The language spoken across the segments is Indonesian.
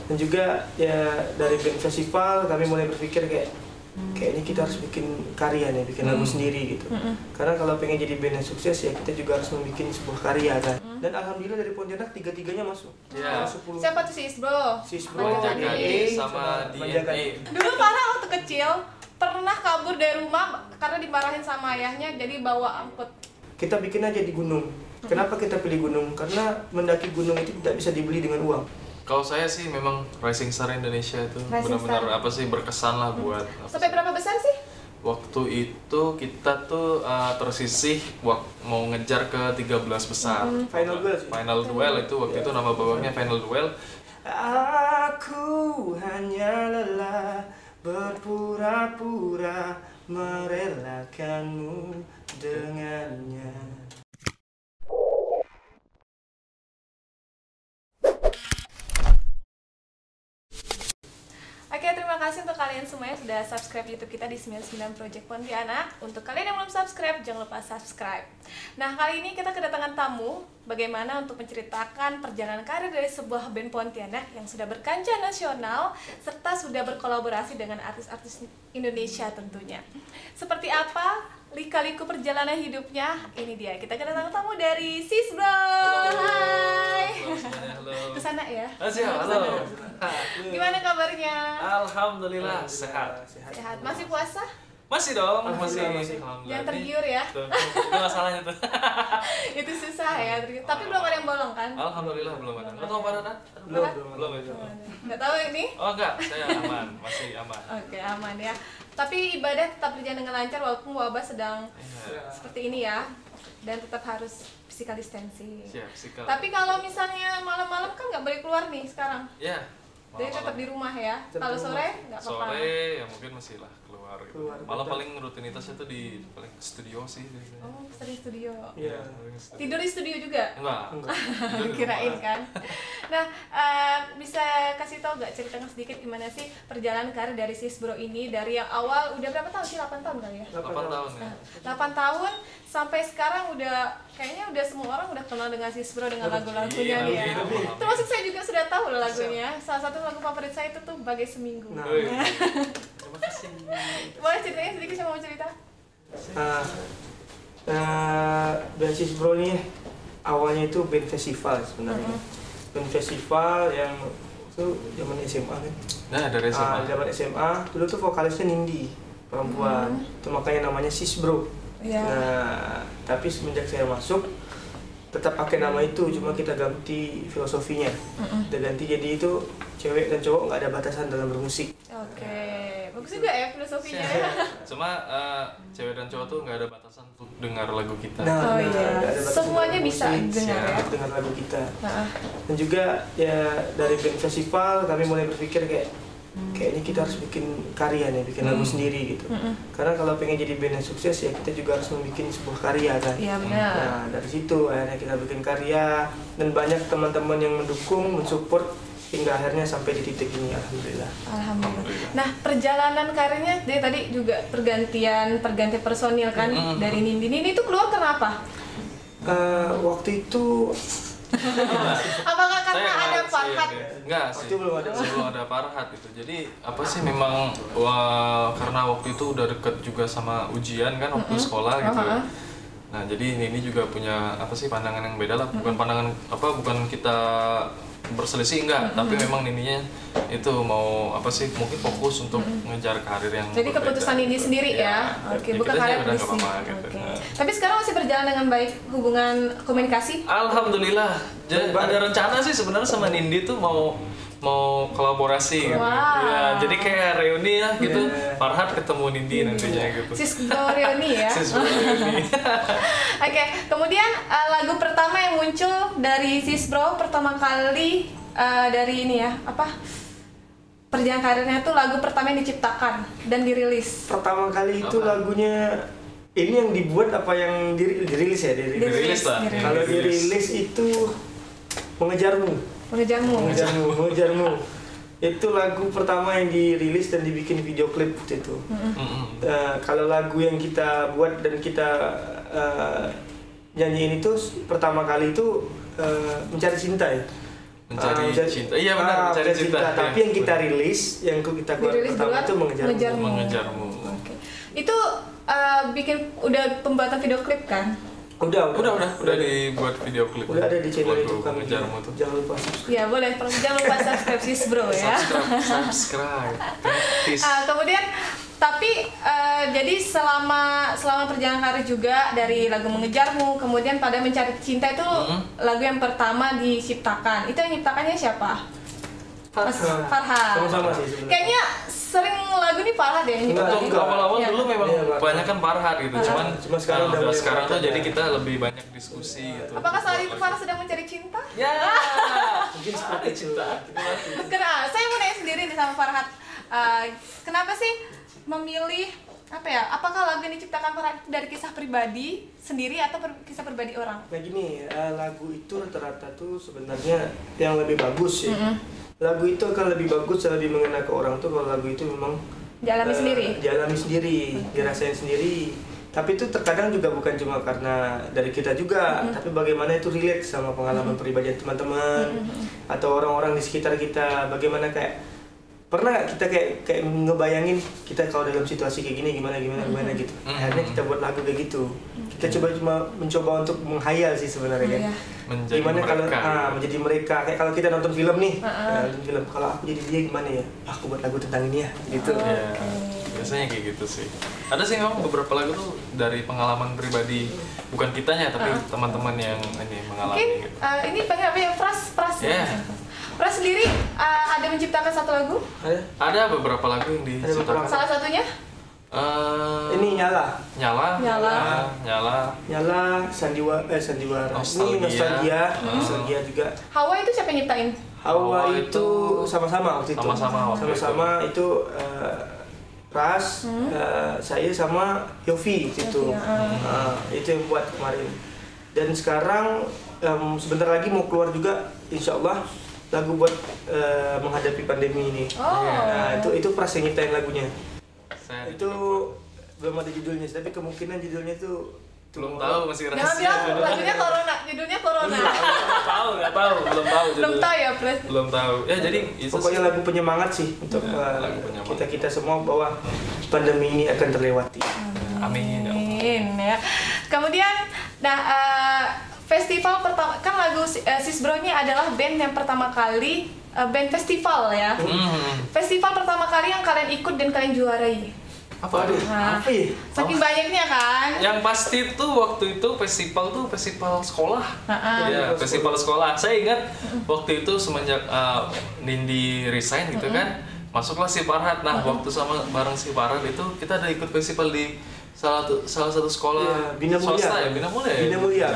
Dan juga ya dari band festival kami mulai berpikir kayaknya kita harus bikin karya nih, bikin lagu sendiri gitu. Karena kalau pengen jadi band yang sukses ya kita juga harus membuat sebuah karya kan. Dan alhamdulillah dari Pontianak tiga-tiganya masuk. Yeah. 10. Siapa tuh si Isbro? Si Isbro, Manjagani sama DNA. Dulu Farah waktu kecil pernah kabur dari rumah karena dimarahin sama ayahnya, jadi bawa angkut. Kita bikin aja di gunung. Kenapa kita pilih gunung? Karena mendaki gunung itu tidak bisa dibeli dengan uang. Kalau saya sih memang Rising Star Indonesia itu Rising benar-benar Star. apa sih berkesan lah buat Sampai berapa besar sih? waktu itu kita tuh tersisih mau ngejar ke 13 besar. Final duel sih. Final duel itu waktu itu nama bawahnya Final Duel. Aku hanya lelah berpura-pura merelakanmu dengannya. Oke, terima kasih untuk kalian semua yang sudah subscribe YouTube kita di 99 Project Pontianak. Untuk kalian yang belum subscribe, jangan lupa subscribe. Nah, kali ini kita kedatangan tamu bagaimana untuk menceritakan perjalanan karir dari sebuah band Pontianak yang sudah berkancah nasional serta sudah berkolaborasi dengan artis-artis Indonesia tentunya. Seperti apa lika-liku perjalanan hidupnya? Ini dia, kita kedatangan tamu dari Sisbro. Hai. Halo. Kesana ya? Halo. Gimana kabarnya? Alhamdulillah sehat. Sehat. Masih puasa? Masih dong, Alhamdulillah, masih. Jangan tergiur ya. Tuh, itu masalahnya tuh. Itu susah ya. Tapi belum ada yang bolong kan? Alhamdulillah belum ada. Lo tau Farah? Belum itu. Nggak tahu ini? Oh enggak, saya aman, masih aman. Oke, aman ya. Tapi ibadah tetap berjalan dengan lancar walaupun wabah sedang Iya. seperti ini ya. Dan tetap harus physical distancing. Siap, sikap. Tapi kalau misalnya malam-malam kan nggak boleh keluar nih sekarang. Ya. Jadi tetap di rumah ya. Tetap Kalau di rumah. sore nggak apa-apa. Sore ya mungkin masih lah keluar gitu. Keluar, Malah betul. paling rutinitasnya tuh di paling studio sih biasanya. Oh, sering studio. Iya. paling studio. Tidur di studio juga? Enggak. Tidur di Kirain rumah. kan. Nah, bisa kasih tau gak ceritakan sedikit gimana sih perjalanan karir dari Sisbro ini dari yang awal udah berapa tahun sih? 8 tahun kali ya? 8 tahun ya. 8 tahun sampai sekarang udah kayaknya udah semua orang udah kenal dengan Sisbro dengan lagu-lagunya nih ya. Iya, iya. Termasuk saya juga sudah tahu loh lagunya. Salah satu lagu favorit saya itu tuh Bagai Seminggu. Nah. Terima kasih. Boleh ceritanya sedikit, saya mau cerita. Band Sisbro ini awalnya itu band festival sebenarnya. Band festival yang itu zaman SMA kan. Nah, dari SMA. Zaman SMA dulu tuh vokalisnya Nindi perempuan. Itu makanya namanya Sisbro. Iya. Nah, tapi semenjak saya masuk tetap pakai nama itu, cuma kita ganti filosofinya. Kita ganti jadi itu cewek dan cowok nggak ada batasan dalam bermusik. Oke, bagus juga ya filosofinya ya. Cuma cewek dan cowok tuh nggak ada batasan untuk dengar lagu kita. Oh iya, nggak ada batasan semuanya dalam bisa bermusik, dengar ya. dengar lagu kita. Nah, Dan juga ya dari band festival kami mulai berpikir kayaknya kita harus bikin karya nih, bikin lagu sendiri gitu. Karena kalau pengen jadi band yang sukses ya kita juga harus membuat sebuah karya kan. iya benar. Nah dari situ akhirnya kita bikin karya dan banyak teman-teman yang mendukung, mensupport hingga akhirnya sampai di titik ini, alhamdulillah. Alhamdulillah. Nah, perjalanan karirnya dari tadi juga pergantian personil kan dari Nindi itu keluar kenapa? Waktu itu Apakah karena Saya ada sih, Farhat? enggak sih. Waktu belum ada. Sebelum ada Farhat gitu. Jadi apa sih memang karena waktu itu udah deket juga sama ujian kan waktu sekolah gitu. Nah, jadi ini juga punya apa sih pandangan yang beda lah. Bukan pandangan bukan kita berselisih enggak, tapi memang Nininya itu mau apa sih mungkin fokus untuk ngejar karir yang Jadi berbeda. keputusan ini sendiri ya. Oke, bukan kita karena udah nggak bisnis. apa-apa gitu. Oke. Tapi sekarang masih berjalan dengan baik hubungan komunikasi? Alhamdulillah. Jadi ada rencana sih sebenarnya sama Nindi tuh mau kolaborasi gitu. Wow. Ya, jadi kayak reuni ya gitu. Farhat ketemu Nindi nantinya gitu. Sisbro reuni ya. Sisbro reuni. Oke, kemudian lagu pertama yang muncul dari Sisbro pertama kali dari ini ya, perjalanan karirnya tuh lagu pertama yang diciptakan dan dirilis. pertama kali itu lagunya ini yang dibuat apa yang dirilis ya? Dirilis lah. Kalau dirilis itu Mengejarmu. Itu lagu pertama yang dirilis dan dibikin video klip waktu itu. Kalau lagu yang kita buat dan kita nyanyiin itu pertama kali itu Mencari Cinta ya. Mencari cinta. Iya benar, mencari cinta. Tapi yang kita rilis, yang kita keluar pertama itu mengejarmu. Oke. Itu bikin udah pembuatan video klip kan? Udah dibuat video klip. Udah ada di channel itu kami. Mengejarmu tuh. Jangan lupa subscribe. Iya boleh, jangan lupa subscribe Sisbro ya. Subscribe. Kemudian tapi jadi selama perjalanan karir juga dari lagu Mengejarmu, kemudian pada Mencari Cinta itu lagu yang pertama diciptakan. Itu yang nyiptakannya siapa? Farhad. Sama-sama sih sebenarnya. Kayaknya sering lagu nih Farhad ya yang Untuk awal-awal ya. dulu memang banyak kan Farhad gitu, Cuma sekarang udah sekarang tuh banyak jadi ya. kita lebih banyak diskusi gitu. Apakah saat itu Farhad sedang mencari cinta? Ya. Mungkin seperti cinta. Kenapa? Saya mau nanya sendiri nih sama Farhad. Kenapa sih memilih apakah lagu yang diciptakan Farhad dari kisah pribadi sendiri atau kisah pribadi orang? Nah gini, lagu itu rata-rata tuh sebenarnya yang lebih bagus ya. Lagu itu akan lebih bagus dan lebih mengena ke orang tuh kalau lagu itu memang dialami sendiri, dirasain sendiri. Tapi itu terkadang juga bukan cuma karena dari kita juga, tapi bagaimana itu relate sama pengalaman pribadi teman-teman atau orang-orang di sekitar kita. Bagaimana pernah nggak kita kayak ngebayangin kita kalau dalam situasi kayak gini gimana gitu. Akhirnya kita buat lagu kayak gitu. Kita mencoba untuk menghayal sih sebenarnya kan. Gimana kalau menjadi mereka, kayak kalau kita nonton film nih, nonton film kalau aku jadi dia gimana ya? Aku buat lagu tentang ini ya, gitu. Ya, biasanya kayak gitu sih. Ada sih memang beberapa lagu tuh dari pengalaman pribadi, bukan kitanya tapi teman-teman yang ini mengalami. Mungkin gitu. ini apa ya Pras Pras sendiri ada menciptakan satu lagu? Ada beberapa lagu yang diciptakan. Salah satunya? Ini Nyala, Sandiwara. Ini Nostalgia juga. Hawa itu siapa yang nyiptain? Hawa itu sama-sama waktu itu. Sama-sama itu Pras, saya sama Yofi gitu. Itu yang buat kemarin. Dan sekarang sebentar lagi mau keluar juga, insya Allah lagu buat menghadapi pandemi ini. Itu Pras yang nyiptain lagunya. Itu belum ada judulnya, tapi kemungkinan judulnya itu belum tahu, masih rahasia. Jangan bilang judulnya Corona. Nggak tahu, belum tahu judulnya. Belum tahu ya, Pres? Belum tahu. Ya jadi pokoknya lagu penyemangat sih untuk kita semua bahwa pandemi ini akan terlewati. Amin. Ya. Kemudian, festival pertama kan lagu Sisbro ini adalah band yang pertama kali band festival ya. Festival pertama kali yang kalian ikut dan kalian juarai. Apa ya? Saking banyaknya kan. Yang pasti tuh waktu itu festival sekolah. Ya, festival sekolah. Saya ingat waktu itu semenjak Nindi resign gitu kan, masuklah si Farhad. Nah, waktu bareng si Farhad itu kita ada ikut festival di salah satu sekolah Bina Mulia. Swasta ya, Bina Mulia.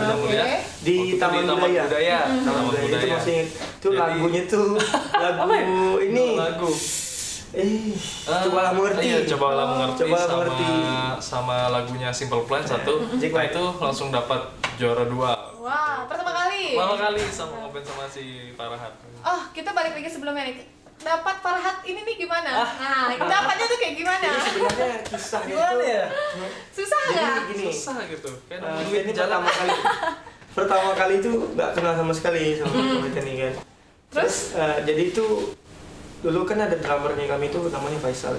Di Taman Budaya. Itu masih itu lagunya tuh lagu ini. Cobalah mengerti. Iya, cobalah mengerti sama lagunya Simple Plan satu. Nah, itu langsung dapat juara 2. Wah, pertama kali sama ngobrol sama si Farhad. Oh, kita balik lagi sebelumnya nih. Dapat Farhad ini nih gimana? Dapatnya tuh kayak gimana? Ini sebenarnya kisahnya itu susah nggak? Gini, susah gitu. Ini pertama kali itu nggak kenal sama sekali sama Farhad ini kan. Terus jadi itu dulu kan ada drummernya kami itu namanya Faisal.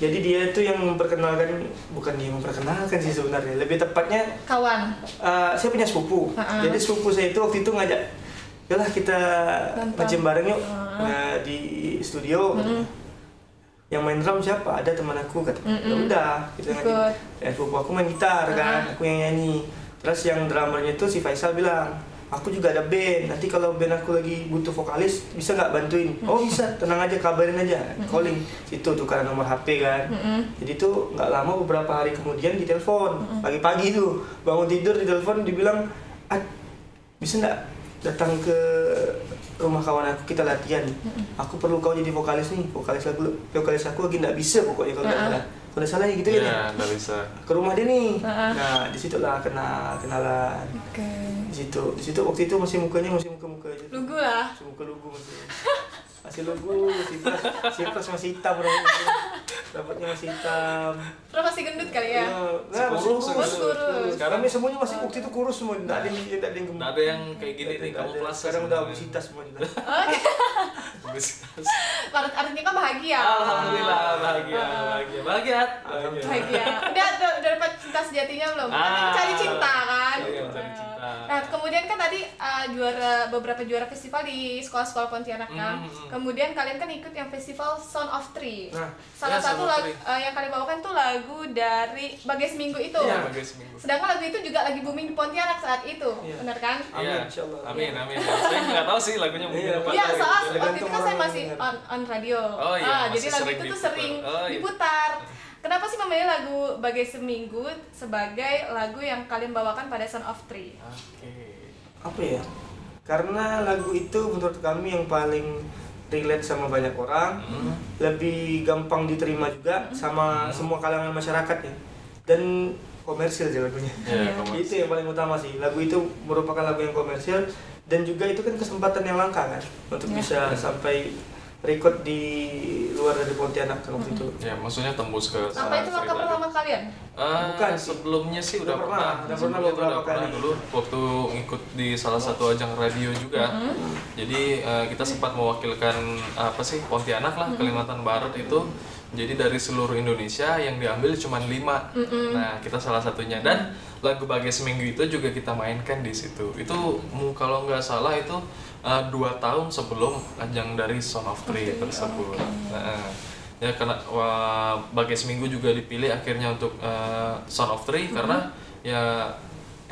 Jadi dia itu yang memperkenalkan, bukan dia memperkenalkan sih sebenarnya, lebih tepatnya kawan. Saya punya sepupu. Jadi sepupu saya itu waktu itu ngajak, yalah kita macam bareng yuk di studio. Yang main drum siapa? Ada teman aku kata. Ya udah, kita ngajak. Sepupu aku main gitar kan, aku yang nyanyi. Terus yang drummernya itu si Faisal bilang, aku juga ada band, nanti kalau band aku lagi butuh vokalis, bisa nggak bantuin? Oh bisa, tenang aja, kabarin aja, calling. Itu tukeran nomor HP kan. Jadi tuh nggak lama, beberapa hari kemudian ditelepon, pagi-pagi tuh, bangun tidur ditelepon, dibilang, bisa nggak datang ke rumah kawan aku, kita latihan. Aku perlu kau jadi vokalis nih, vokalis aku lagi nggak bisa pokoknya kalau nggak salah. Kalau salah ya gitu ya, nggak bisa. Ke rumah dia nih. Nah, disitulah kenalan. Di situ waktu itu masih muka aja. Lugu lah. Masih lugu masih lugu, si Pras masih hitam bro. rambutnya masih hitam. Terus masih gendut kali ya? Nah, masih kurus. Kurus. Sekarang nih semuanya masih waktu itu kurus semua, nggak ada yang gemuk. Nggak ada yang kayak gini nih, kamu plus. Sekarang udah obesitas semua juga. Oke. Obesitas. Artinya kan bahagia. Alhamdulillah bahagia. Bahagia. Udah dapat cinta sejatinya belum? Kan cari cinta kan? Iya, cari cinta. Nah, kemudian kan tadi beberapa juara festival di sekolah-sekolah Pontianak kan. Kemudian kalian kan ikut yang festival Sound of Three. Nah, Salah ya, satu Sound of lagu Three. yang kalian bawakan tuh lagu dari Bagai Seminggu itu. Iya, Bagai Seminggu. Sedangkan lagu itu juga lagi booming di Pontianak saat itu, Iya. benar kan? Amin, Iya, insyaallah. amin. Saya nggak tahu sih lagunya mungkin Iya. apa. Iya, gitu. soal waktu itu Tergantung kan saya orang masih yang on radio. Oh iya, masih jadi lagu sering itu tuh diputar. sering Oh, iya. diputar. Kenapa sih memilih lagu Bagai Seminggu sebagai lagu yang kalian bawakan pada Sound of Three? Oke. Apa ya? Karena lagu itu menurut kami yang paling relate sama banyak orang, lebih gampang diterima juga sama semua kalangan masyarakat ya. Dan komersil sih lagunya. Iya, komersil. Itu yang paling utama sih. Lagu itu merupakan lagu yang komersil dan juga itu kan kesempatan yang langka kan untuk bisa sampai record di luar dari Pontianak kan waktu itu. Ya, maksudnya tembus ke Apa itu langkah pertama kalian? Bukan sih. Sebelumnya sih udah Udah pernah Sebelumnya tuh beberapa udah pernah kali. dulu waktu ngikut di salah satu ajang radio juga. Jadi kita sempat mewakilkan Pontianak lah, Kalimantan Barat itu. Jadi dari seluruh Indonesia yang diambil cuma 5. Nah, kita salah satunya dan lagu Bagai Seminggu itu juga kita mainkan di situ. Itu kalau nggak salah itu 2 tahun sebelum ajang dari Sound of Three tersebut. Nah, ya karena Bagai Seminggu juga dipilih akhirnya untuk Sound of Three karena ya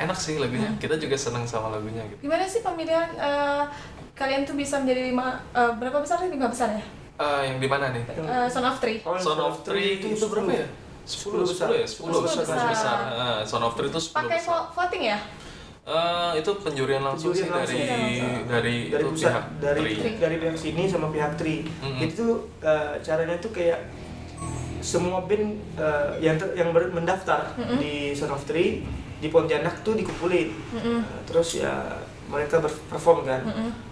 enak sih lagunya. Kita juga senang sama lagunya gitu. Gimana sih pemilihan kalian tuh bisa menjadi berapa besar sih? 5 besar ya? Yang di mana nih? Sound of Three. Sound of Three itu berapa ya? 10 besar. 10 besar. Sound of Three itu 10 Pakai besar. voting ya? Itu penjurian langsung sih dari Dari itu pusat, pihak dari Tri. pihak sini sama pihak Tri. Itu caranya tuh kayak semua band yang mendaftar di Sound of Three di Pontianak tuh dikumpulin. Terus ya mereka perform kan.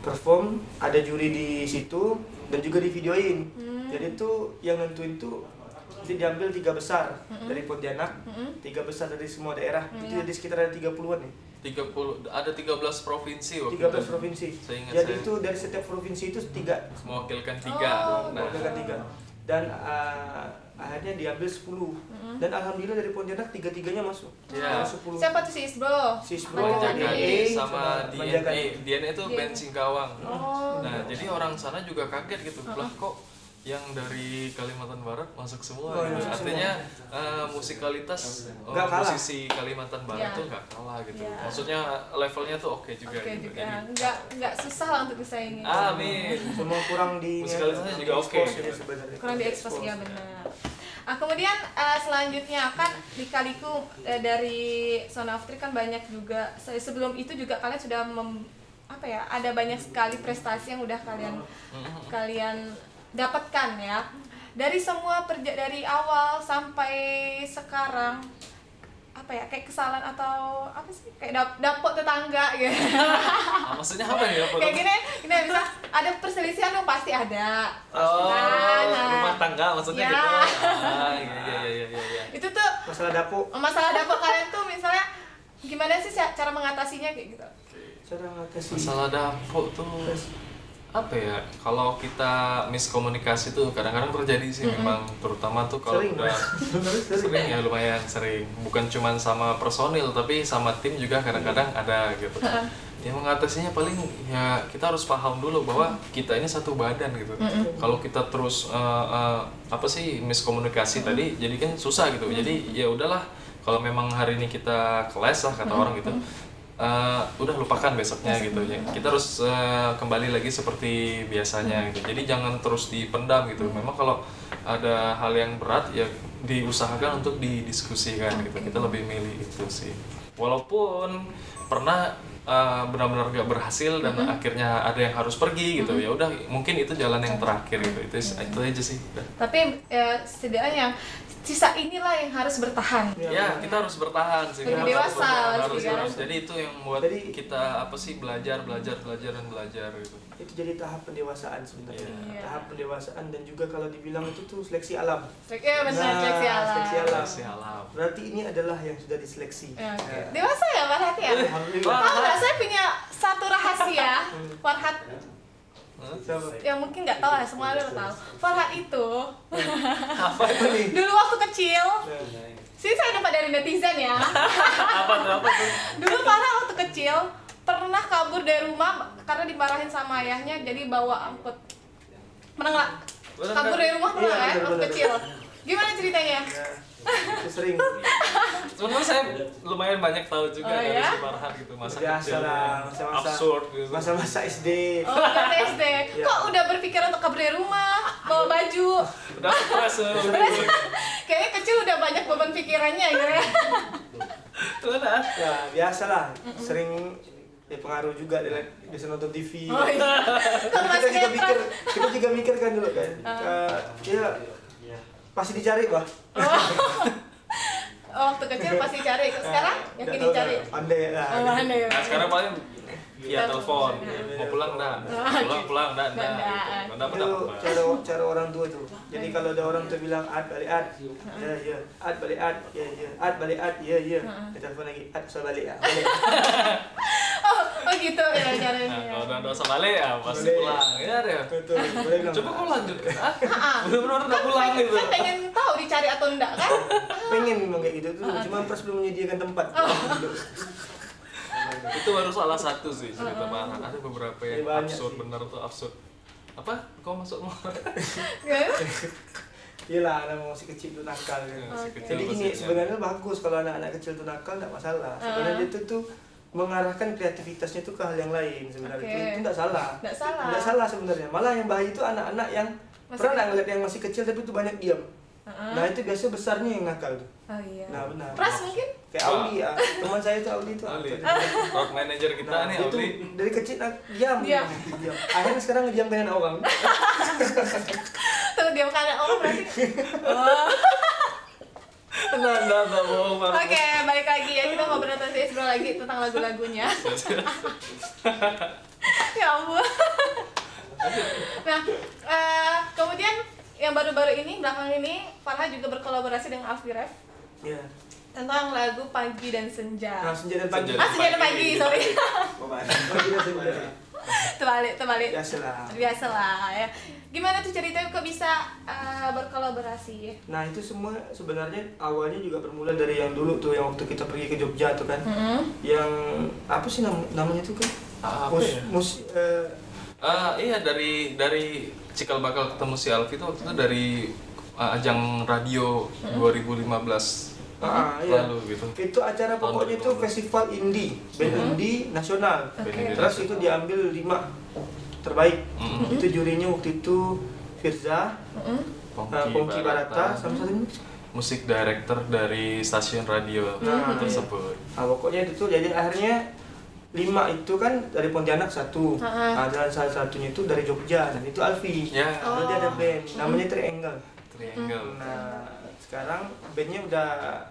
Perform, ada juri di situ dan juga di videoin. Jadi tuh yang nentuin tuh itu diambil 3 besar dari Pontianak, 3 besar dari semua daerah. Itu jadi sekitar ada 30-an nih. 30 ada 13 provinsi waktu 13 itu. provinsi. Seingat Jadi saya. itu dari setiap provinsi itu 3 Mewakilkan 3. mewakilkan 3. Dan akhirnya diambil 10. Dan alhamdulillah dari Pontianak 3-3-nya masuk. Ya. 10. Siapa tuh si Isbro? Sisbro, Manjakan DE, sama Manjakan. DNA itu band Singkawang. Oh. Nah, jadi orang sana juga kaget gitu. Lah kok yang dari Kalimantan Barat masuk semua Oh, gitu. masuk Artinya musikalitas Nggak kalah. musisi Kalimantan Barat Ya. tuh nggak kalah gitu. Ya. Maksudnya levelnya tuh oke juga Oke gitu. juga. Jadi, Nggak susah lah untuk disaingin. amin. Semua kurang di Musikalitasnya juga oke expose gitu. ya sebenarnya. Kurang diekspos ya benar. Kemudian selanjutnya kan Lika-Liku dari Sound of Three kan banyak juga. Sebelum itu juga kalian sudah ada banyak sekali prestasi yang udah kalian dapatkan ya. Dari semua dari awal sampai sekarang kayak kesalahan atau apa sih kayak dapur tetangga gitu. Maksudnya apa nih? Kayak gini bisa ada perselisihan dong pasti ada. Oh, Nah. rumah tangga maksudnya Ya. gitu. Iya. Itu tuh Masalah dapur. masalah dapur kalian tuh misalnya gimana sih cara mengatasinya kayak gitu? Cara ngatasi. Masalah dapur tuh apa ya, kalau kita miskomunikasi tuh kadang-kadang terjadi sih memang, terutama tuh kalau Sering, udah sering ya, lumayan sering, bukan cuman sama personil tapi sama tim juga kadang-kadang ada gitu. Ya mengatasinya paling ya kita harus paham dulu bahwa kita ini satu badan gitu. Kalau kita terus miskomunikasi tadi jadi kan susah gitu. Jadi ya udahlah, kalau memang hari ini kita clash lah kata orang gitu, udah lupakan besoknya gitu ya. Kita harus kembali lagi seperti biasanya gitu. Jadi jangan terus dipendam gitu. Memang kalau ada hal yang berat ya diusahakan untuk didiskusikan gitu. Kita lebih milih itu sih. Walaupun pernah benar-benar gak berhasil dan akhirnya ada yang harus pergi gitu. Ya udah, mungkin itu jalan yang terakhir gitu. Itu aja sih. Tapi setidaknya sisa inilah yang harus bertahan. Ya, kita harus bertahan sih. Lebih dewasa pasti kan. Jadi itu yang membuat kita apa sih, belajar gitu. Itu jadi tahap pendewasaan sebenarnya. Iya. Tahap pendewasaan, dan juga kalau dibilang itu tuh seleksi alam. Iya benar, seleksi alam. Seleksi alam. Berarti ini adalah yang sudah diseleksi. Okay. Dewasa ya Farhat ya? Alhamdulillah. Tahu nggak, saya punya satu rahasia Farhat yang mungkin nggak tahu ya, semua orang tahu. Farhat itu Apa itu nih? dulu waktu kecil, sih saya dapat dari netizen ya. Apa tuh? Dulu Farhat waktu kecil pernah kabur dari rumah karena dimarahin sama ayahnya, jadi bawa angkut. Pernah nggak? Kabur dari rumah pernah Iya, ya bener, waktu bener. kecil? Gimana ceritanya? Itu sering. Sebenarnya saya lumayan banyak tahu juga Oh, dari ya? si Farhat gitu, masa Biasa kecil lah, yang masa-masa absurd gitu. masa-masa SD. Oh, udah SD. Iya. Kok udah berpikir untuk kabur dari rumah, bawa baju? Udah stres. Kayaknya kecil udah banyak beban pikirannya gitu ya. Udah. Ya, biasalah. Sering pengaruh juga dari biasa nonton TV. Oh iya. Kalau Kita juga sinetron. kita juga mikir kan dulu kan. Ya pasti dicari, Bah. Oh, waktu kecil pasti cari. Sekarang yakin Nggak tahu, dicari. Pandai lah. Oh, aneh ya. Nah, sekarang paling via telepon, mau pulang enggak? Pulang enggak? Enggak Itu cara orang tua tuh. Jadi kalau ada orang tua bilang ad balik ad, ya, ad balik ad, ya, ad balik ad, ya. Kita telepon lagi, ad usah balik ya. Balik. Oh gitu ya caranya. Nah, kalau udah dosa balik ya pasti Balik. pulang. Ya deh. Betul. Boleh bilang. Coba kau lanjutkan. Benar-benar enggak pulang gitu. Saya pengen tahu dicari atau enggak kan? Pengen memang kayak gitu tuh, cuma pas belum menyediakan tempat. Itu baru salah satu sih cerita Farhat. Ada beberapa yang Ya, banyak absurd, sih. bener tuh absurd. Apa? Kau masuk mau? Iyalah, anak masih kecil tuh nakal kan. Masih kecil Jadi gini, maksudnya. sebenarnya bagus kalau anak-anak kecil tuh nakal, nggak masalah. Sebenarnya itu tuh mengarahkan kreativitasnya tuh ke hal yang lain sebenarnya. Oke. Itu nggak salah. Nggak salah. Nggak salah sebenarnya. Malah yang bahaya itu anak-anak yang pernah nggak ngeliat yang masih kecil tapi tuh banyak diam. Nah itu biasanya besarnya yang nakal tuh. Oh iya. Nah benar. Pras mungkin? Kayak Audi ya. Teman saya tuh Audi tuh. Ali. Nah, Road manager kita nih itu Audi. dari kecil diam. Diam. Akhirnya sekarang ngediamkan orang. Tuh diam karena orang berarti. Enggak bohong Farhat. Oke, balik lagi ya, kita ngobrol lagi tentang lagu-lagunya. Ya ampun. Nah, kemudian yang baru-baru ini, belakang ini, Farhat juga berkolaborasi dengan Alfi Ref Iya. tentang lagu Pagi dan Senja. Nah, senja dan pagi. Senja dan Pagi, sorry. Pagi dan senja. Terbalik. Biasalah. Ya. Gimana tuh ceritanya kok bisa berkolaborasi? Nah itu semua sebenarnya awalnya juga bermula dari yang dulu tuh, yang waktu kita pergi ke Jogja tuh kan, yang apa sih namanya tuh kan? Apa ya? Iya Dari cikal bakal ketemu si Alfi itu waktu itu dari ajang radio 2015 iya. lalu gitu. Itu acara pokoknya itu festival indie, band indie nasional. Oke. Terus itu diambil 5 terbaik. Itu jurinya waktu itu Firza, Pongki Barata, sama satu ini. Musik director dari stasiun radio tersebut. Nah, pokoknya itu tuh jadi akhirnya 5 itu kan dari Pontianak 1. Nah, dan salah satunya itu dari Jogja, dan itu Alfi. Ya. Lalu dia ada band namanya Triangle. Triangle. Nah, sekarang bandnya udah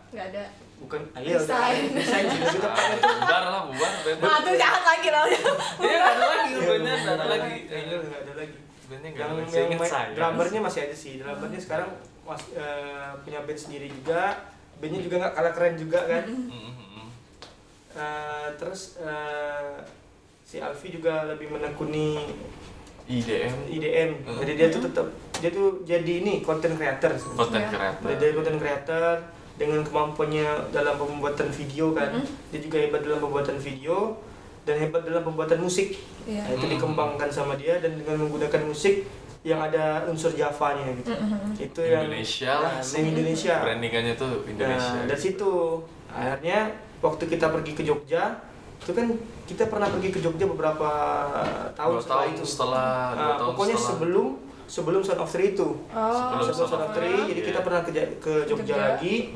Nggak ada. bukan udah Desain. desain sih lebih tepatnya tuh. Bubar band. Ah, tuh jahat lagi loh. Iya, nggak ada lagi bandnya, nggak ada lagi. Triangle nggak ada lagi. Bandnya nggak Yang ada lagi. Saya ingat saya. drummernya masih ada sih. Drummernya sekarang punya band sendiri juga. Bandnya juga nggak kalah keren juga kan. Terus si Alfi juga lebih menekuni IDM. Jadi dia tuh jadi ini content creator. Content creator. Dia content creator dengan kemampuannya dalam pembuatan video kan. Dia juga hebat dalam pembuatan video dan hebat dalam pembuatan musik. Iya. Nah, itu dikembangkan sama dia, dan dengan menggunakan musik yang ada unsur Javanya gitu. Itu yang Indonesia lah. Indonesia. Brandingannya tuh Indonesia. Nah, dari situ akhirnya waktu kita pergi ke Jogja, itu kan kita pernah pergi ke Jogja beberapa tahun setelah itu. Pokoknya sebelum Sound of Three itu. Oh. Sebelum Sound of Three, jadi kita pernah ke Jogja lagi.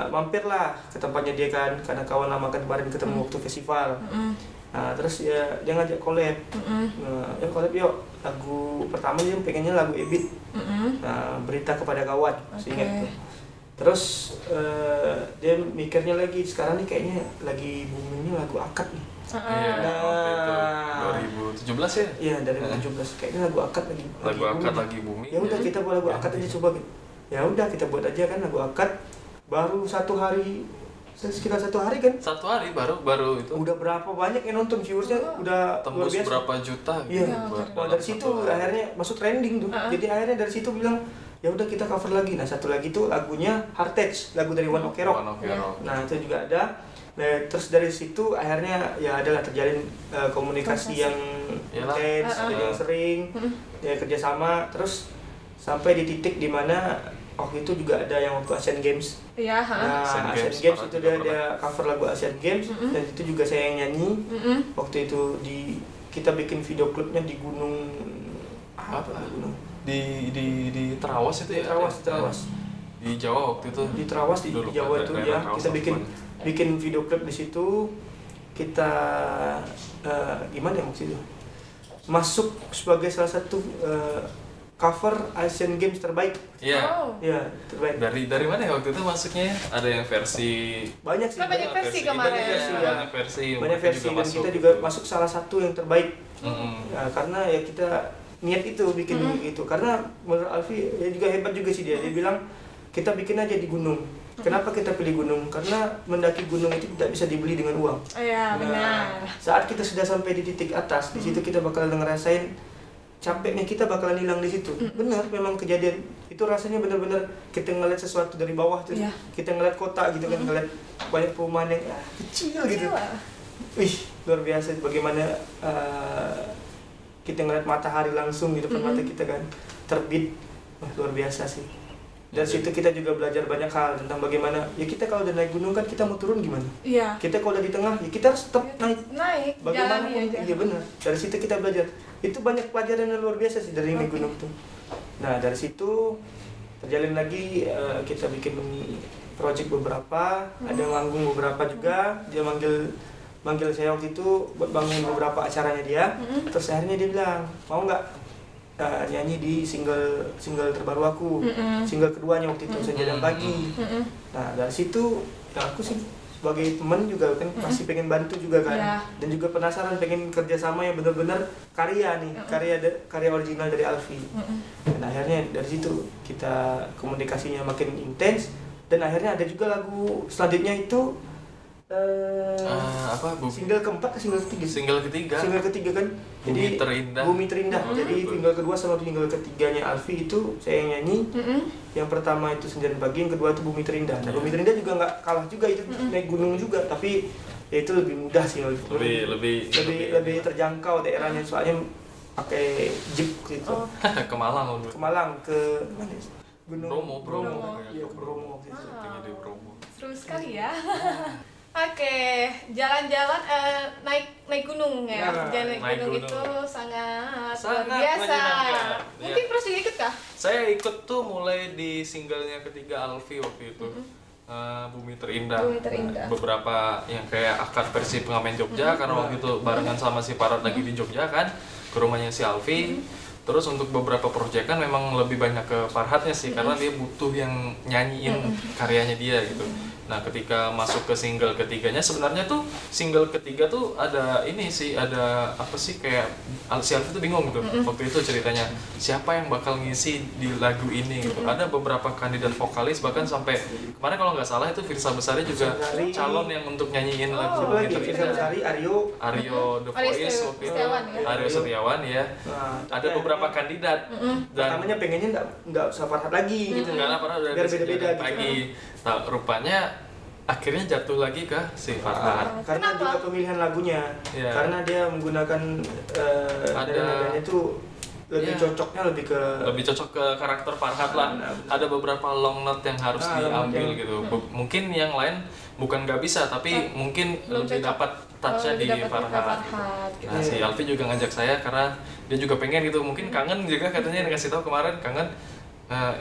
mampirlah ke tempatnya dia kan, karena kawan lama kan kemarin ketemu waktu festival. Nah terus ya dia ngajak collab. Nah, collab yuk, lagu pertama dia pengennya lagu Ebit. Nah, berita kepada kawan, seingat tuh. Terus dia mikirnya lagi sekarang nih kayaknya lagi boomingnya lagu akad nih. Iya, waktu itu 2017 ya? Iya, dari 2017 kayaknya lagu akad lagi. Lagu akad lagi booming. Ya udah kita buat lagu akad aja coba gitu. Ya udah kita buat aja kan lagu akad. Baru 1 hari, sekitar 1 hari kan? 1 hari baru itu. Udah berapa banyak yang nonton, viewersnya udah luar Tembus biasa. berapa juta Iya. gitu. Dari situ akhirnya masuk trending tuh. Jadi akhirnya dari situ bilang ya udah kita cover lagi. Nah satu lagi tuh lagunya Heartage, lagu dari One Ok Rock. One Ok Rock. Nah itu juga ada. Nah terus dari situ akhirnya ya adalah terjalin komunikasi yang intens, yang sering, ya kerjasama. Terus sampai di titik dimana waktu itu juga ada yang waktu Asian Games. Iya, Nah, Asian Games itu dia cover lagu Asian Games dan itu juga saya yang nyanyi. Waktu itu kita bikin video klipnya di gunung apa gunung? Di Trawas itu ya. Trawas. Di Jawa waktu itu. Di Trawas di Jawa itu ya. Kita bikin video klip di situ. Kita gimana ya maksudnya? Masuk sebagai salah satu cover Asian Games terbaik. Iya. Iya, terbaik. Dari mana ya waktu itu masuknya? Ada yang versi banyak sih. Kan banyak versi kemarin. Banyak versi. Banyak versi dan kita juga masuk salah satu yang terbaik. Ya, karena ya kita niat itu bikin itu. Karena menurut Alfi ya juga hebat juga sih dia. Dia bilang kita bikin aja di gunung. Kenapa kita pilih gunung? Karena mendaki gunung itu tidak bisa dibeli dengan uang. Iya, benar. Saat kita sudah sampai di titik atas, di situ kita bakal ngerasain capeknya kita bakalan hilang di situ. Benar, memang kejadian itu rasanya benar-benar kita ngeliat sesuatu dari bawah tuh. Kita ngeliat kota gitu kan, ngeliat banyak perumahan yang kecil gitu. Wih, luar biasa bagaimana kita ngeliat matahari langsung di depan mata kita kan, terbit. Wah, luar biasa sih. Dari situ kita juga belajar banyak hal tentang bagaimana ya kita kalau udah naik gunung kan kita mau turun gimana? Iya. Kita kalau udah di tengah ya kita harus tetap naik. Bagaimana pun, iya benar. Dari situ kita belajar. Itu banyak pelajaran yang luar biasa sih dari naik gunung tuh. Nah dari situ terjalin lagi kita bikin project beberapa, ada manggung beberapa juga. Dia manggil saya waktu itu buat bangun beberapa acaranya dia. Terus akhirnya dia bilang mau nggak nyanyi di single terbaru aku, single keduanya waktu itu Senja dan Pagi. Nah dari situ ya aku sih sebagai teman juga kan pasti pengen bantu juga kan, dan juga penasaran pengen kerjasama yang benar-benar karya nih, karya original dari Alfi. Dan akhirnya dari situ kita komunikasinya makin intens, dan akhirnya ada juga lagu selanjutnya itu single keempat ke single ketiga? Single ketiga kan. Jadi Bumi Terindah. Jadi single kedua sama single ketiganya Alfi itu saya yang nyanyi. Yang pertama itu Senja dan Pagi, yang kedua itu Bumi Terindah. Nah, Bumi Terindah juga nggak kalah juga, itu naik gunung juga, tapi ya itu lebih mudah sih, lebih terjangkau daerahnya, soalnya pakai jeep gitu. Ke Malang ke mana? Gunung Bromo. Iya, ke Bromo gitu. Di Bromo. Seru sekali ya. Oke, jalan-jalan naik gunung ya. Jalan naik gunung itu sangat luar biasa. Mungkin pernah juga ikut kah? Saya ikut tuh mulai di singlenya ketiga Alfi waktu itu. Bumi Terindah. Beberapa yang kayak akad versi pengamen Jogja, karena waktu itu barengan sama si Parad lagi di Jogja kan, ke rumahnya si Alfi. Terus untuk beberapa proyekan memang lebih banyak ke Farhadnya sih, karena dia butuh yang nyanyiin karyanya dia gitu. Nah ketika masuk ke single ketiganya, sebenarnya tuh single ketiga tuh ada ini sih, ada apa sih, kayak si Alfi tuh bingung gitu waktu itu ceritanya, siapa yang bakal ngisi di lagu ini gitu. Ada beberapa kandidat vokalis, bahkan sampai kemarin kalau nggak salah itu Firsa Besari juga calon yang untuk nyanyiin lagu gitu. Firsa Besari, Aryo The Voice waktu itu, Aryo Setiawan ya. Ada beberapa kandidat. Dan pertamanya pengennya nggak usah Farhad lagi gitu. Karena Farhad udah beda-beda pagi. Nah, rupanya akhirnya jatuh lagi ke si Farhad. Karena juga pemilihan lagunya. Karena dia menggunakan nadanya itu lebih cocok ke karakter Farhad lah. Ada beberapa long note yang harus diambil gitu. Mungkin yang lain bukan nggak bisa, tapi mungkin lebih dapat touch-nya di Farhad. Nah, si Alfi juga ngajak saya karena dia juga pengen gitu. Mungkin kangen juga katanya, dikasih tahu kemarin kangen.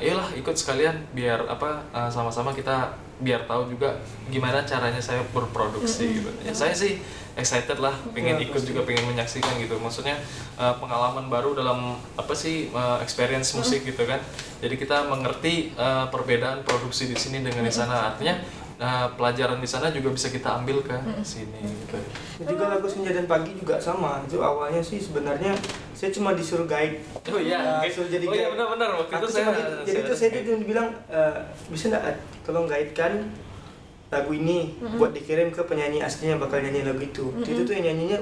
Iyalah ikut sekalian biar sama-sama kita biar tahu juga gimana caranya saya berproduksi gitu. Ya saya sih excited lah, pengen ikut juga, pengen menyaksikan gitu. Maksudnya pengalaman baru dalam apa sih experience musik gitu kan. Jadi kita mengerti perbedaan produksi di sini dengan di sana. Artinya pelajaran di sana juga bisa kita ambil ke sini gitu. Juga lagu Senja dan Pagi juga sama. Itu awalnya sih sebenarnya saya cuma disuruh guide. Oh iya, disuruh jadi oh iya guide. benar-benar waktu itu saya. Jadi itu saya tuh bilang bisa nggak tolong guidekan lagu ini buat dikirim ke penyanyi aslinya bakal nyanyi lagu itu. Itu tuh yang nyanyinya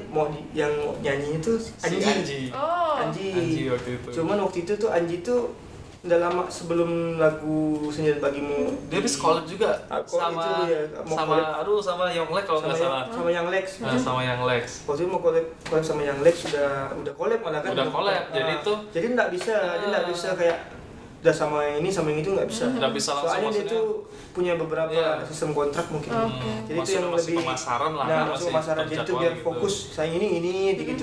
yang nyanyinya tuh Anji. Anji waktu itu. Cuman waktu itu tuh Anji tuh udah lama sebelum lagu Senja dan Pagimu. Dia habis collab juga sama itu, ya, sama Yonglek kalau nggak salah. Sama Yang Lex. Sama Yang Lex. Waktu itu mau collab sama Yang Lex udah collab malah kan. Udah collab. Jadi nggak bisa, dia nggak bisa kayak udah sama yang ini sama yang itu nggak bisa. Nggak bisa langsung. Soalnya dia tuh punya beberapa sistem kontrak mungkin. Jadi itu yang lebih pemasaran lah. Nah, masuk pemasaran jadi itu biar fokus saya ini gitu.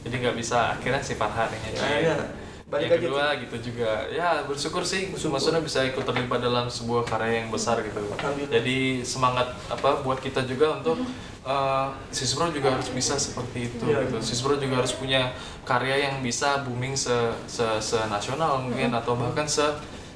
Jadi nggak bisa, akhirnya si Farhan yang nyanyi. Yang kedua gitu juga, ya bersyukur sih, maksudnya bisa ikut terlibat dalam sebuah karya yang besar gitu. Jadi semangat buat kita juga untuk Sisbro juga harus bisa seperti itu gitu. Sisbro juga harus punya karya yang bisa booming se-nasional mungkin atau bahkan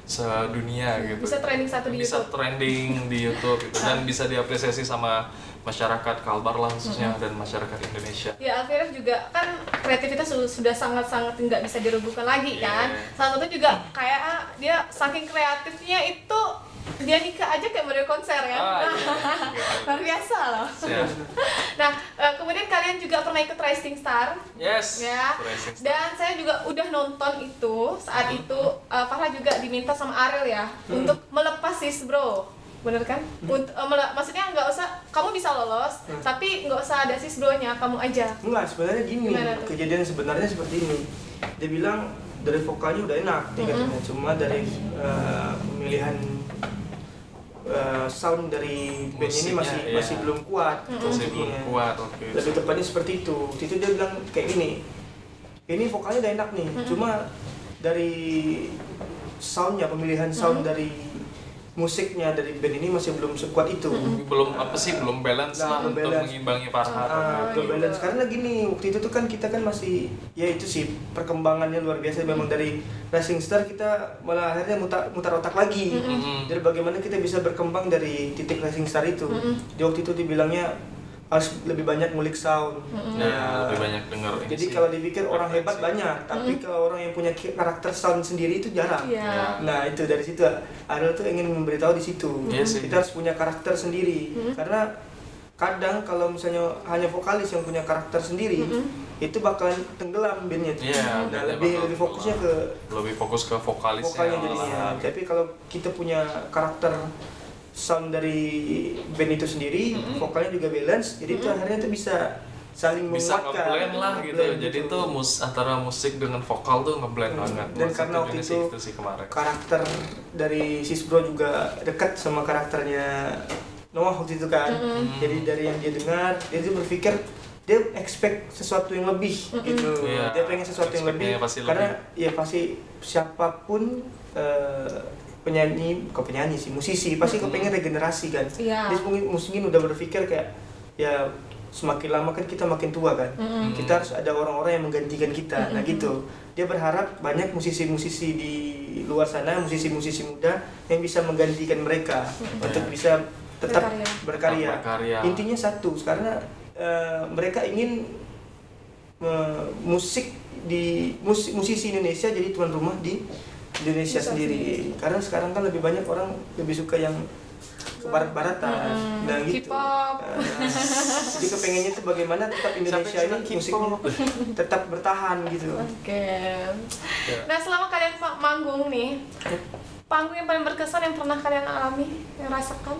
sedunia gitu. Bisa trending Bisa trending di YouTube gitu dan bisa diapresiasi sama masyarakat Kalbar lah khususnya dan masyarakat Indonesia. Ya akhirnya juga kan kreativitas sudah sangat-sangat nggak bisa diragukan lagi kan. Salah satu juga kayak dia saking kreatifnya itu dia nikah aja kayak model konser ya. Luar biasa loh. Nah kemudian kalian juga pernah ikut Rising Star. Yes. Ya. Dan saya juga udah nonton itu saat itu Farah juga diminta sama Ariel ya untuk melepas Sisbro. Bener kan? Maksudnya nggak usah, kamu bisa lolos, tapi nggak usah ada Sisbro-nya, kamu aja. Enggak, sebenarnya gini, kejadian sebenarnya seperti ini. Dia bilang dari vokalnya udah enak, katanya. Cuma dari pemilihan sound dari band ini masih belum kuat. Masih belum kuat, oke. Lebih tepatnya seperti itu. Itu dia bilang kayak gini, ini vokalnya udah enak nih, cuma dari soundnya, pemilihan sound dari musiknya dari band ini masih belum sekuat itu. Belum belum balance lah untuk mengimbangi Farhan. Belum balance karena gini, waktu itu tuh kan kita kan masih ya itu sih perkembangannya luar biasa. Memang dari Rising Star kita malah akhirnya mutar otak lagi. Jadi bagaimana kita bisa berkembang dari titik Rising Star itu. Di waktu itu dibilangnya harus lebih banyak ngulik sound. Lebih banyak dengar. Jadi kalau dipikir orang hebat banyak, tapi kalau orang yang punya karakter sound sendiri itu jarang. Nah itu dari situ Ariel tuh ingin memberitahu di situ. Kita harus punya karakter sendiri. Karena kadang kalau misalnya hanya vokalis yang punya karakter sendiri, itu bakalan tenggelam bandnya. Nah lebih fokusnya lebih fokus ke vokalisnya. Jadinya. Tapi kalau kita punya karakter sound dari band itu sendiri, vokalnya juga balance, jadi itu akhirnya tuh bisa saling menguatkan. Bisa ngeblend lah gitu. Jadi tuh antara musik dengan vokal tuh ngeblend banget. Dan karena waktu itu karakter dari Sisbro juga dekat sama karakternya Noah waktu itu kan. Jadi dari yang dia dengar, dia tuh berpikir dia expect sesuatu yang lebih gitu. Dia pengen sesuatu yang lebih karena ya pasti siapapun penyanyi sih, musisi pasti kepengen regenerasi kan. Dia mungkin udah berpikir kayak ya semakin lama kan kita makin tua kan. Kita harus ada orang-orang yang menggantikan kita. Nah gitu. Dia berharap banyak musisi-musisi di luar sana, musisi-musisi muda yang bisa menggantikan mereka untuk bisa tetap berkarya. Intinya satu, karena mereka ingin musisi Indonesia jadi tuan rumah di Indonesia sendiri. Karena sekarang kan lebih banyak orang lebih suka yang ke barat-baratan, nah gitu. Jadi kepengennya tuh bagaimana tetap Indonesia ini musiknya tetap bertahan gitu. Nah selama kalian manggung nih, panggung yang paling berkesan yang pernah kalian alami, yang rasakan?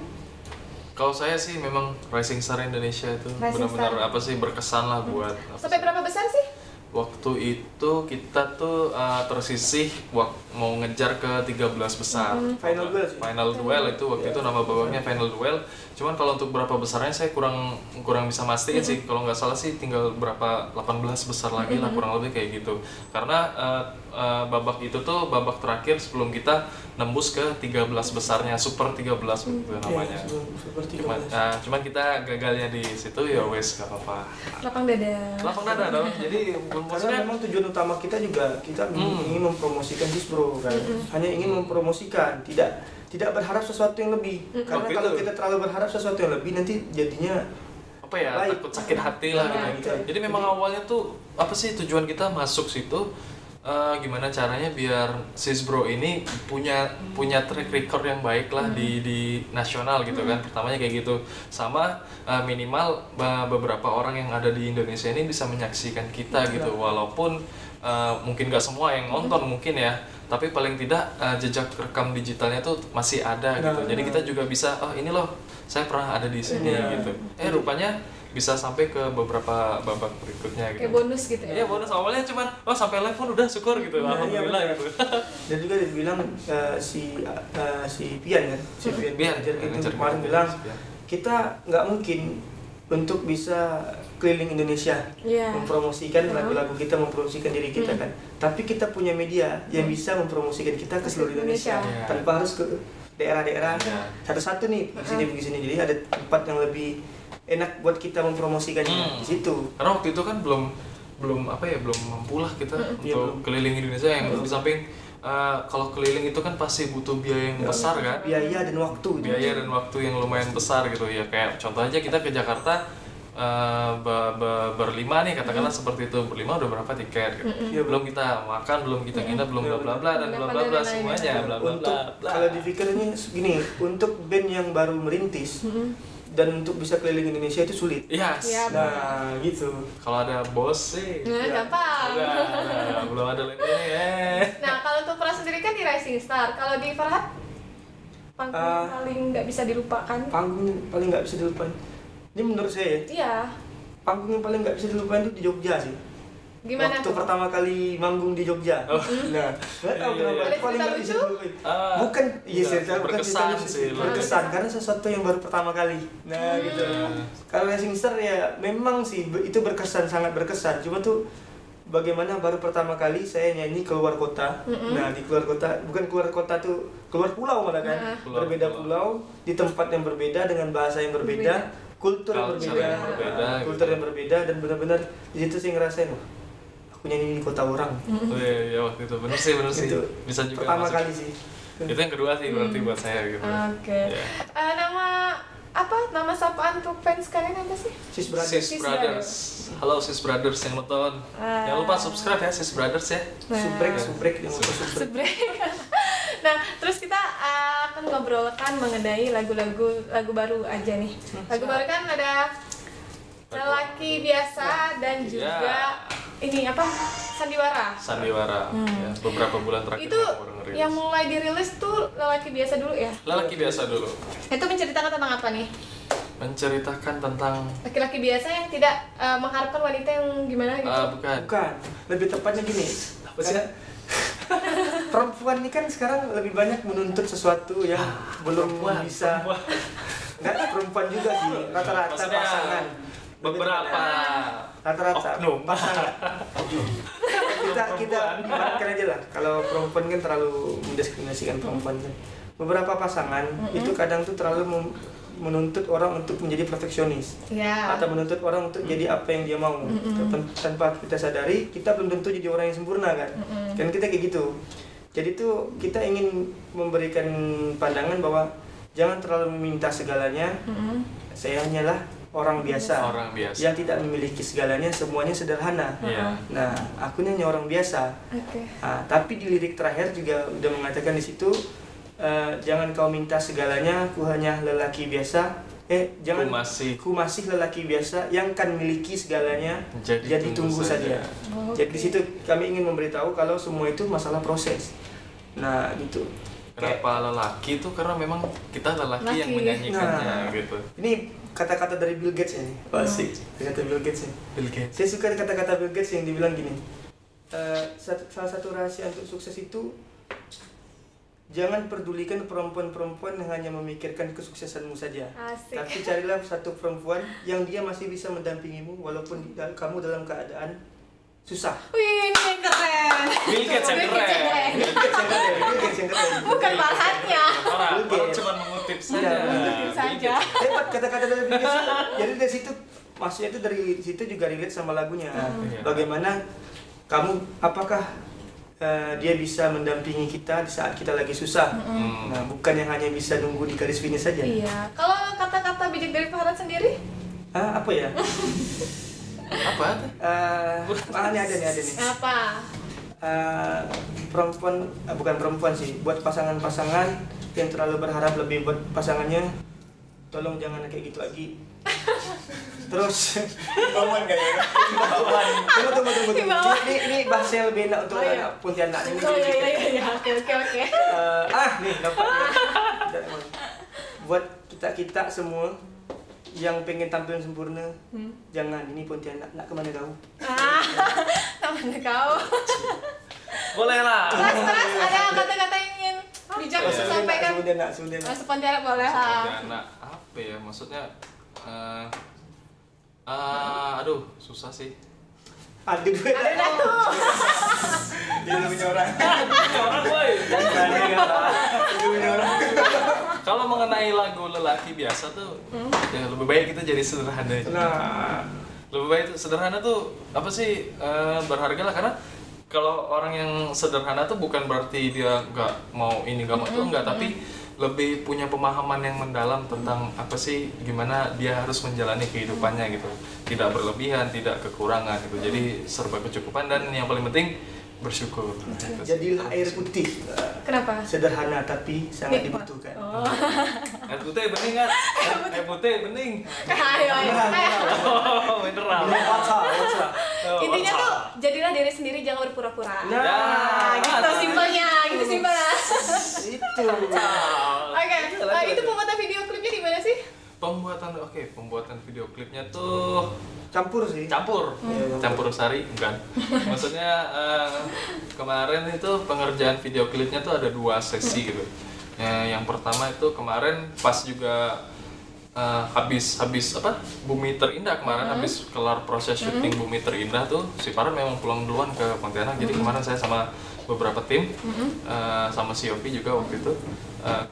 Kalau saya sih memang Rising Star Indonesia itu benar-benar berkesan lah buat. Sampai berapa besar sih? Waktu itu kita tuh tersisih mau ngejar ke 13 besar. Final duel itu waktu itu nama babaknya Final Duel. Cuman kalau untuk berapa besarnya saya kurang bisa mastiin sih. Kalau nggak salah sih tinggal berapa 18 besar lagi lah kurang lebih kayak gitu. Karena babak itu tuh babak terakhir sebelum kita nembus ke 13 besarnya, Super 13 gitu namanya. Super 13. Cuman kita gagalnya di situ ya wes gak apa-apa. Lapang dada dong. Jadi Karena maksudnya memang tujuan utama kita juga kita ingin mempromosikan Sisbro kan. Hanya ingin mempromosikan, tidak berharap sesuatu yang lebih. Karena Waktu kalau itu. kita terlalu berharap sesuatu yang lebih nanti jadinya apa ya, baik. takut sakit hati lah gitu. Gitu. Jadi memang awalnya tuh apa sih tujuan kita masuk situ, gimana caranya biar Sisbro ini punya track record yang baik lah di nasional gitu kan. Pertamanya kayak gitu, sama minimal beberapa orang yang ada di Indonesia ini bisa menyaksikan kita gitu, walaupun mungkin gak semua yang nonton mungkin ya, tapi paling tidak jejak rekam digitalnya tuh masih ada gitu. Jadi kita juga bisa, oh ini loh saya pernah ada di sini gitu. Rupanya bisa sampai ke beberapa babak berikutnya gitu. kayak bonus gitu ya. Iya, bonus awalnya cuman sampai live pun udah syukur gitu. Alhamdulillah iya, gitu. Dan juga dibilang si Pian kan, si Pian Pian, itu kemarin bilang kita nggak mungkin untuk bisa keliling Indonesia mempromosikan lagu-lagu kita, mempromosikan diri kita kan. Tapi kita punya media yang bisa mempromosikan kita ke seluruh Indonesia tanpa harus ke daerah-daerah satu-satu nih begini. Jadi ada tempat yang lebih enak buat kita mempromosikannya di situ. Karena waktu itu kan belum mampu lah kita untuk keliling Indonesia, yang di samping kalau keliling itu kan pasti butuh biaya yang besar kan. Biaya dan waktu. Biaya dan waktu yang lumayan besar gitu ya. Kayak contoh aja kita ke Jakarta berlima nih, katakanlah seperti itu, berlima udah berapa tiket gitu. Belum kita makan, belum kita nginep, belum bla bla bla dan bla bla bla semuanya bla bla Untuk bla. kalau dipikirnya gini, untuk band yang baru merintis dan untuk bisa keliling Indonesia itu sulit. Yes. Nah, gitu. Kalau ada bos sih. Gampang. Belum ada lagi nih. Nah, kalau untuk Farhat sendiri kan di Rising Star. Kalau di Farhat panggung paling nggak bisa dilupakan. Panggung yang paling nggak bisa dilupain. Ini menurut saya ya. Iya. Panggung yang paling nggak bisa dilupain itu di Jogja sih. Gimana Waktu tuh? pertama kali manggung di Jogja. Nah, nggak tahu kenapa Ada paling nggak cerita bisa lucu? dilupain. Bukan, iya cerita bukan berkesan cerita sih, lucu. Berkesan karena sesuatu yang baru pertama kali. Nah, gitu. Kalau Rising Star ya memang sih itu berkesan, sangat berkesan. Cuma tuh bagaimana baru pertama kali saya nyanyi keluar kota. Nah, di keluar kota, bukan keluar kota tuh, keluar pulau malah kan. Berbeda pulau, di tempat yang berbeda dengan bahasa yang berbeda, kultur yang berbeda, kultur yang berbeda, dan benar-benar di situ saya ngerasain, wah, aku nyanyi di kota orang. Oh iya waktu itu bener sih Itu bisa juga pertama masuk. kali sih. Itu yang kedua sih berarti buat saya gitu. Oke. Ya. Nama sapaan untuk fans kalian apa sih? Sis Brothers. Sis Brothers. Halo Sis Brothers yang nonton. Jangan lupa subscribe ya Sis Brothers ya. Subrek yang Sebrek. Nah, terus kita akan ngobrolkan mengenai lagu baru aja nih. Lagu baru kan ada Lelaki Biasa dan juga ini apa? Sandiwara. Ya, beberapa bulan terakhir Itu baru ngerilis. yang mulai dirilis tuh Lelaki Biasa dulu ya? Lelaki Biasa dulu. Itu menceritakan tentang apa nih? Menceritakan tentang Laki-laki biasa yang tidak mengharapkan wanita yang gimana gitu. Bukan, lebih tepatnya gini. Apa sih? Perempuan ini kan sekarang lebih banyak menuntut sesuatu yang belum bisa. Enggak, perempuan juga sih. Rata-rata Maksudnya, pasangan. beberapa Rata-rata oknum. pasangan. kita ibaratkan aja lah. Kalau perempuan kan terlalu mendiskriminasikan perempuan kan. Beberapa pasangan itu kadang tuh terlalu menuntut orang untuk menjadi perfeksionis, atau menuntut orang untuk jadi apa yang dia mau. Tanpa kita sadari, kita belum tentu jadi orang yang sempurna kan. Kan kita kayak gitu. Jadi tuh kita ingin memberikan pandangan bahwa jangan terlalu meminta segalanya. Saya hanyalah orang biasa yang tidak memiliki segalanya, semuanya sederhana. Nah, aku hanya orang biasa. Nah, tapi di lirik terakhir juga udah mengatakan di situ, jangan kau minta segalanya, ku hanya lelaki biasa. Jangan ku masih lelaki biasa yang kan miliki segalanya. Jadi tunggu saja. Jadi di situ kami ingin memberitahu kalau semua itu masalah proses. Nah, gitu. Kenapa lelaki itu karena memang kita lelaki yang menyanyikannya gitu. Ini kata-kata dari Bill Gates ya nih. Asik. Kata Bill Gates ya. Saya suka kata-kata Bill Gates yang dibilang gini. Salah satu rahasia untuk sukses itu, jangan pedulikan perempuan-perempuan yang hanya memikirkan kesuksesanmu saja. Asik. Tapi carilah satu perempuan yang dia masih bisa mendampingimu walaupun kamu dalam keadaan susah. Wih, ini yang keren. Bill Gates yang keren. Bill Gates yang keren. Bukan bahannya. Orang cuma mengutip saja. Iya, mengutip saja. Hebat kata-kata dari Bill Gates. Jadi dari situ, maksudnya itu dari situ juga relate sama lagunya. Bagaimana kamu, apakah dia bisa mendampingi kita di saat kita lagi susah. Nah, bukan yang hanya bisa nunggu di garis finish saja. Iya. Kalau kata-kata bijak dari Farhat sendiri? Apa ya? Apa? Ini ada nih. Apa? Perempuan, bukan perempuan sih, buat pasangan-pasangan yang terlalu berharap lebih buat pasangannya, tolong jangan kayak gitu lagi. Terus Imbauan kayaknya. tunggu. Himbauan. Ini bahasanya lebih enak untuk Oh, iya. anak Pontianak ini. Oh iya. Oke. Nih dapat. Buat kita semua yang pengen tampil sempurna, jangan, ini Pontianak, nak kemana kau? Kemana kau? Boleh lah. Terus ada kata-kata yang ingin bijak disampaikan? Sebenarnya. Pontianak boleh lah. Anak apa ya? Maksudnya aduh, susah sih. Aduh, Dia punya orang. Orang boy. Dia punya orang. Kalau mengenai lagu lelaki biasa tuh, ya lebih baik kita jadi sederhana aja. Nah, Lebih baik sederhana tuh apa sih, berharga lah, karena kalau orang yang sederhana tuh bukan berarti dia nggak mau ini nggak mau itu enggak, tapi lebih punya pemahaman yang mendalam tentang apa sih, gimana dia harus menjalani kehidupannya gitu, tidak berlebihan, tidak kekurangan gitu, jadi serba kecukupan dan yang paling penting bersyukur. jadilah air putih. Kenapa? Sederhana tapi sangat Nikmat. dibutuhkan. Oh. Air putih bening kan? Air putih bening. Ayo. Oh, mineral. Intinya tuh jadilah diri sendiri, jangan berpura-pura. Nah, Gitu simpelnya. itu. Oke, itu pembuatan video klipnya di mana sih? Pembuatan video klipnya tuh Campur sih. campur sari bukan. Maksudnya kemarin itu pengerjaan video klipnya tuh ada 2 sesi gitu. Yang pertama itu kemarin pas juga habis apa Bumi Terindah kemarin, habis kelar proses syuting Bumi Terindah tuh si Farhan memang pulang duluan ke Pontianak. Jadi kemarin saya sama beberapa tim sama si Yopi juga waktu itu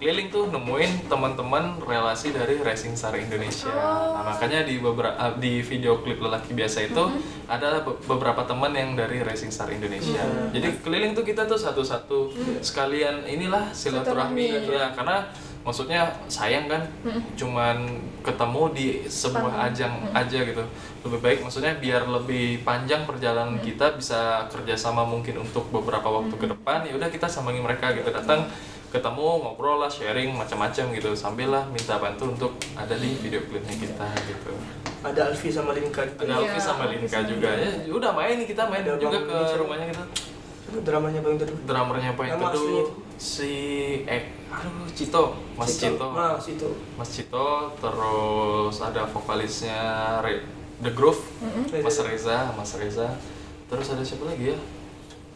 keliling tuh nemuin teman-teman relasi dari Racing Star Indonesia. Nah, makanya di video klip lelaki biasa itu ada beberapa teman yang dari Racing Star Indonesia. Jadi keliling tuh kita tuh satu-satu sekalian inilah silaturahmi ya, karena maksudnya sayang kan cuman ketemu di sebuah ajang aja gitu. Lebih baik maksudnya biar lebih panjang perjalanan kita, bisa kerjasama mungkin untuk beberapa waktu ke depan, ya udah kita sambangi mereka gitu, datang ketemu, ngobrol lah, sharing macam-macam gitu, sambil lah minta bantu untuk ada di video klipnya kita gitu. Ada Alfi sama Linka. Ada Alfi sama Linka juga ya. Udah main, kita main Ada juga Bang ke Indonesia. rumahnya gitu. Dramanya paling teduh. Drummernya Poin Nama aslinya Teduh itu? si Cito, Mas Cito. Mas Cito, terus ada vokalisnya The Groove, Mas Reza. Terus ada siapa lagi ya?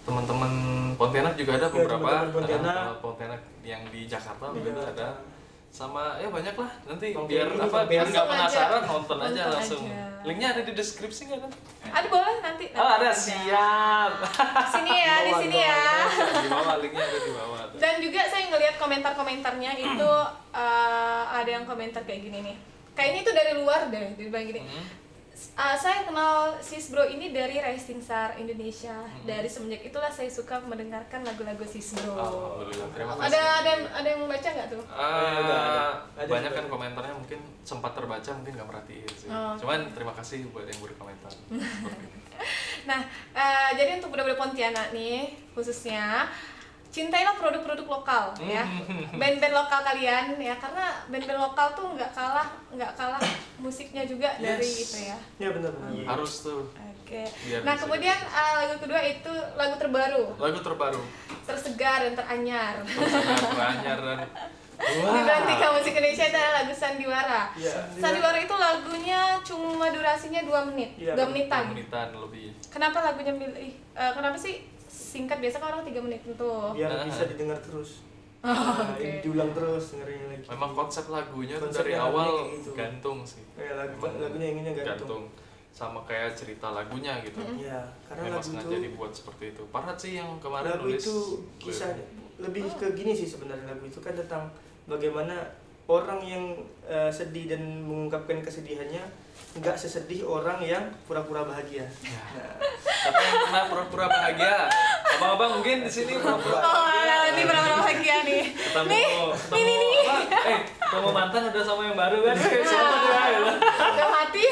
Teman-teman Pontianak juga ada beberapa. teman-teman Pontianak. Ada Pontianak yang di Jakarta juga ada. Sama ya banyak lah, nanti Bang biar Benny, apa Bang biar Benny. nggak Langsung aja. penasaran nonton aja Nonton langsung. aja. Linknya ada di deskripsi nggak kan? Ada boleh nanti. Ada, siap. Sini ya, di sini ya. Di bawah, linknya ada di bawah. Dan juga saya ngelihat komentar-komentarnya itu ada yang komentar kayak gini nih. Kayaknya itu dari luar deh, dibilang gini. Saya kenal Sis Bro ini dari Racing Star Indonesia. Dari semenjak itulah saya suka mendengarkan lagu-lagu Sis Bro. Alhamdulillah, terima kasih. Ada yang membaca nggak tuh? Ada Banyak juga. kan komentarnya mungkin sempat terbaca, mungkin nggak perhatiin sih. Oh. Cuman terima kasih buat yang berkomentar. Nah, jadi untuk budak-budak Pontianak nih khususnya, cintailah produk-produk lokal ya, band-band lokal kalian ya, karena band-band lokal tuh nggak kalah musiknya juga dari itu ya. Ya benar. Harus tuh. Oke. Biar Nah bisa kemudian lagu kedua itu lagu terbaru, lagu terbaru. tersegar dan teranyar. Teranyar dan Diberhentikan musik Indonesia adalah lagu Sandiwara. Iya. Sandiwara itu lagunya cuma durasinya 2 menit, Iya, 2 menitan. 2 menitan lebih. Kenapa lagunya milih? Kenapa sih singkat? Biasa kan orang 3 menit tuh. Biar bisa didengar terus. Oh, Nah, oke. ini diulang terus dengerin lagi. Memang konsep lagunya tuh Konsep dari lagunya awal kayak gitu. gantung sih. Kayak Emang lagunya inginnya gantung. sama kayak cerita lagunya gitu. Ya, karena Memang lagu sengaja itu dibuat seperti itu. Farhat sih yang kemarin lagu nulis itu kisah lebih ke gini sih sebenarnya. Lagu itu kan tentang bagaimana orang yang sedih dan mengungkapkan kesedihannya nggak sesedih orang yang pura-pura bahagia. Ya. Tapi yang pernah pura-pura bahagia, abang-abang mungkin di sini pura-pura bahagia. Oh, ini pura-pura bahagia nih. Ketemu apa? Ketemu mantan udah sama yang baru kan? Sama dia ya. Udah mati.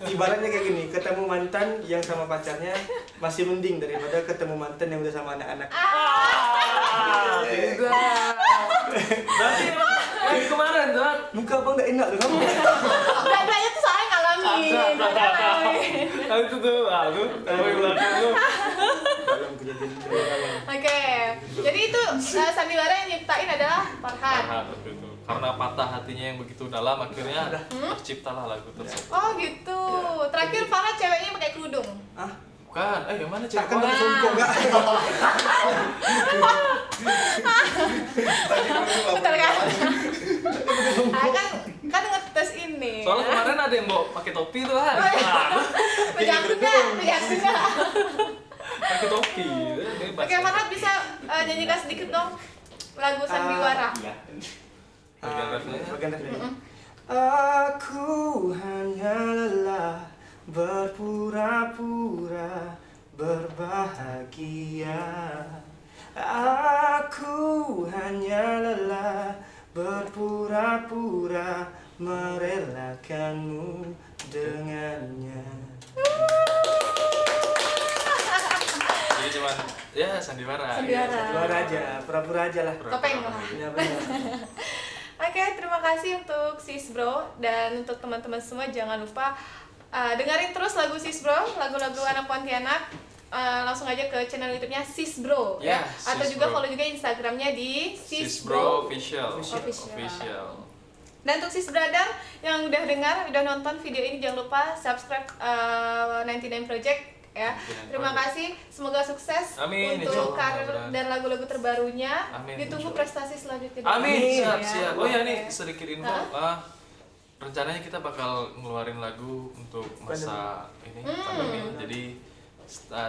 Ibaratnya kayak gini, ketemu mantan yang sama pacarnya masih mending daripada ketemu mantan yang udah sama anak-anak. Berarti yang kemarin tuh Muka abang nggak enak tuh kamu. Dadanya tuh soalnya ngalamin. itu tuh, aku yang belakang tuh. Dalam kejadian itu. Oke, jadi itu sandiwara yang nyiptain adalah Farhat. Farhat waktu itu. Karena patah hatinya yang begitu dalam, akhirnya terciptalah lagu tersebut. Oh gitu. Terakhir Farhat ceweknya pakai kerudung. Ah, Bukan, yang mana cewek? kan dari songkok nggak? Betul kan? kan ngetes ini. Soalnya kemarin ada yang bawa pakai topi tuh kan. Reaksinya. Pakai topi. Bebas. Oke, Farhat bisa nyanyikan sedikit dong lagu sandiwara. Iya. Bagian refnya. Bagian refnya. Aku hanya lelah berpura-pura berbahagia. Aku hanya lelah berpura-pura merelakanmu dengannya. Jadi cuman ya sandiwara. Sandiwara. Luar aja, pura-pura aja lah. Topeng lah. Ya benar. Oke, terima kasih untuk Sis Bro dan untuk teman-teman semua jangan lupa dengerin terus lagu Sis Bro, lagu-lagu anak Pontianak. Langsung aja ke channel YouTube-nya Sis Bro ya. Atau Sis juga Bro. follow juga Instagram-nya di Sis Bro Official. Official. Dan untuk Sis Brother yang udah dengar, udah nonton video ini, jangan lupa subscribe 99 Project ya. Terima kasih, semoga sukses Amin, untuk insyaallah, karir mudah-mudahan. dan lagu-lagu terbarunya. Amin, Ditunggu insyaallah. prestasi selanjutnya. Amin, Ya. siap. Oh ya nih Oke. sedikit info. Rencananya kita bakal ngeluarin lagu untuk masa ini pandemi. Jadi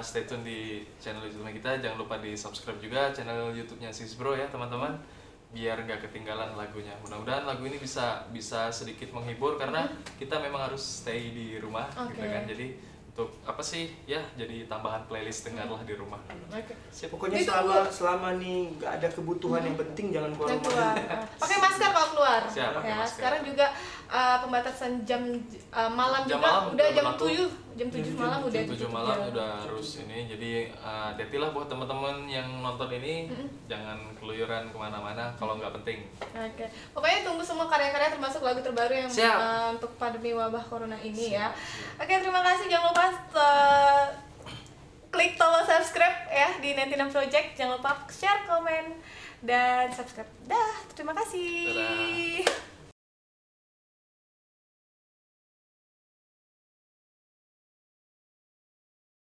stay tune di channel YouTube kita. Jangan lupa di subscribe juga channel YouTube-nya Sis Bro ya teman-teman. Biar nggak ketinggalan lagunya. Mudah-mudahan lagu ini bisa sedikit menghibur karena kita memang harus stay di rumah gitu Oke. kan. Jadi untuk apa sih ya jadi tambahan playlist dengarlah di rumah. Oke. Siap. Pokoknya Ditunggu. selama nih nggak ada kebutuhan yang penting jangan keluar Yang rumah. keluar. Pakai masker kalau keluar. Siap, pakai Ya, masker. sekarang juga pembatasan jam malam Jam juga malam udah udah jam berlaku. 7 malam udah Jam 7 tutup malam ya. udah harus ini, jadi hati-hatilah buat teman-teman yang nonton ini, jangan keluyuran kemana-mana kalau nggak penting. Oke, pokoknya tunggu semua karya-karya termasuk lagu terbaru yang Siap. untuk pandemi wabah corona ini ya. Oke, terima kasih. Jangan lupa klik tombol subscribe ya di 99 Project. Jangan lupa share, komen, dan subscribe. Dah, terima kasih. Dadah.